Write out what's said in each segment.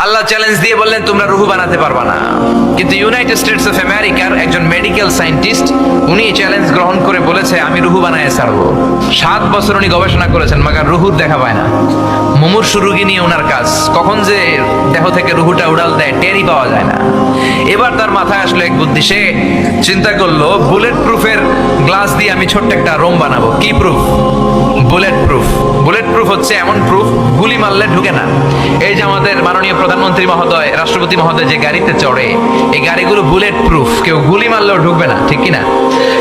আল্লাহ challenge দিয়ে বললেন তোমরা রুহু বানাতে পারবা না। কিন্তু ইউনাইটেড স্টেটস অফ আমেরিকার একজন মেডিকেল সায়েন্টিস্ট উনি চ্যালেঞ্জ গ্রহণ করে বলেছে আমি রুহু বানায় ছাড়বো। 7 বছর উনি গবেষণা করেছেন, মাগার রুহুর দেখা পায় না। মুমূর্ষু রোগী নিয়ে ওনার কাজ, কখন যে দেহ থেকে রুহুটা উড়াল দেয় টেরই পাওয়া যায় না। এবার তার মাথায় আসলো এক বুদ্ধি, সে চিন্তা করলো বুলেট প্রুফের গ্লাস দিয়ে আমি ছোট্ট একটা রোম বানাবো। কি proof? Bullet proof. Bullet proof হচ্ছে এমন প্রুফ গুলি মারলে ঢুকে না। এই যে আমাদের মাননীয় প্রধানমন্ত্রী মহোদয়, রাষ্ট্রপতি মহোদয় যে গাড়িতে চড়ে, এই গাড়িগুলো বুলেট প্রুফ, কেউ গুলি মারলেও ঢুকবে না, ঠিক কিনা?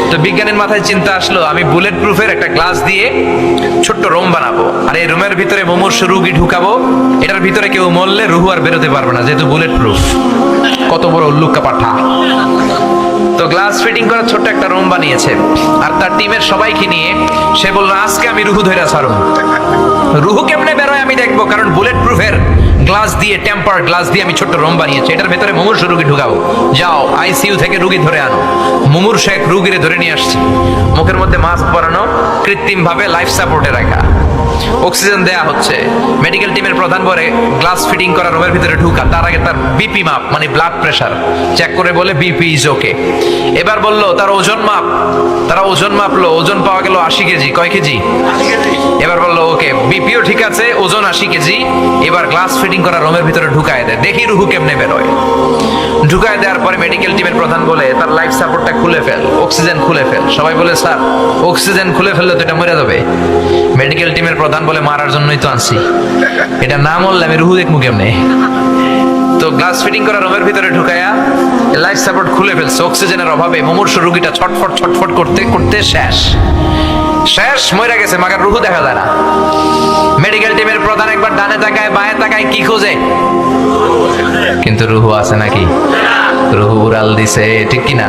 তো বিজ্ঞানীর মাথায় চিন্তা আসলো আমি বুলেট প্রুফের একটা গ্লাস দিয়ে ছোট্ট রোম বানাবো, আর এই রুমের ভিতরে মুমূর্ষু রোগী ঢুকাবো। এটার ভিতরে কেউ মরলে রুহু আর বেরোতে পারবে না, যেহেতু বুলেট প্রুফ। কত বড় উল্লুক্কা পাঠা! তো গ্লাস ফিটিং করা ছোট্ট একটা রুম বানিয়েছে, আর তার টিমের সবাইকে নিয়ে সে বললো আজকে আমি রুহু ধরে ছাড়ুম। রুহু কেমনে বেরোয় আমি দেখবো, কারণ বুলেট প্রুফের গ্লাস দিয়ে, টেম্পার গ্লাস দিয়ে আমি ছোট্ট রুম বানিয়েছি। এটার ভেতরে মুমূর্ষু রোগী ঢুকাবো। যাও আইসিইউ থেকে রুগী ধরে আনো। মুমূর্ষু এক রুগীরে ধরে নিয়ে আসছে, মুখের মধ্যে মাস্ক পরানো, কৃত্রিম ভাবে লাইফ সাপোর্টে রাখা, অক্সিজেন দেয়া হচ্ছে। মেডিকেল টিমের প্রধান বলে গ্লাস ফিটিং করা রুমের ভিতরে ঢুকা, তার আগে তার বিপি মাপ, মানে ব্লাড প্রেশার চেক করে বলে বিপি ইজ ওকে। এবার বললো তার ওজন মাপ, তারা ওজন মাপলো, ওজন পাওয়া গেল 80 কেজি। কয় কেজি? এবার বললো ওকে, বিপিও ঠিক আছে, ওজন 80 কেজি। এবার গ্লাস ফিটিং করা রুমের ভিতরে ঢুকায় দেয়, দেখি রুহু কেমনে বেরোয়। ঢুকায় দেওয়ার পরে মেডিকেল টিমের প্রধান বলে তার লাইফ সাপোর্টটা খুলে ফেল, অক্সিজেন খুলে ফেল। সবাই বলে স্যার অক্সিজেন খুলে ফেললে তো এটা মরে যাবে। মেডিকেল টিমের প্রধান বলে মারার জন্যই তো আনছি, এটা না মরলে আমি রুহু দেখবো কেমনে। তো গ্লাস ফিটিং করা রুমের ভিতরে ঢুকায়া লাইফ সাপোর্ট খুলে ফেলছে। অক্সিজেনের অভাবে মুমূর্ষু রোগীটা ছটফট ছটফট করতে করতে শেষ মরে গেছে, মাগার রুহু দেখা যায় না। মেডিকেল টিমের প্রধান একবার ডানে তাকায় বাঁয়ে তাকায়, কি খোঁজে? কিন্তু রুহু আছে নাকি? রুহু উড়াল দিছে, ঠিক কিনা?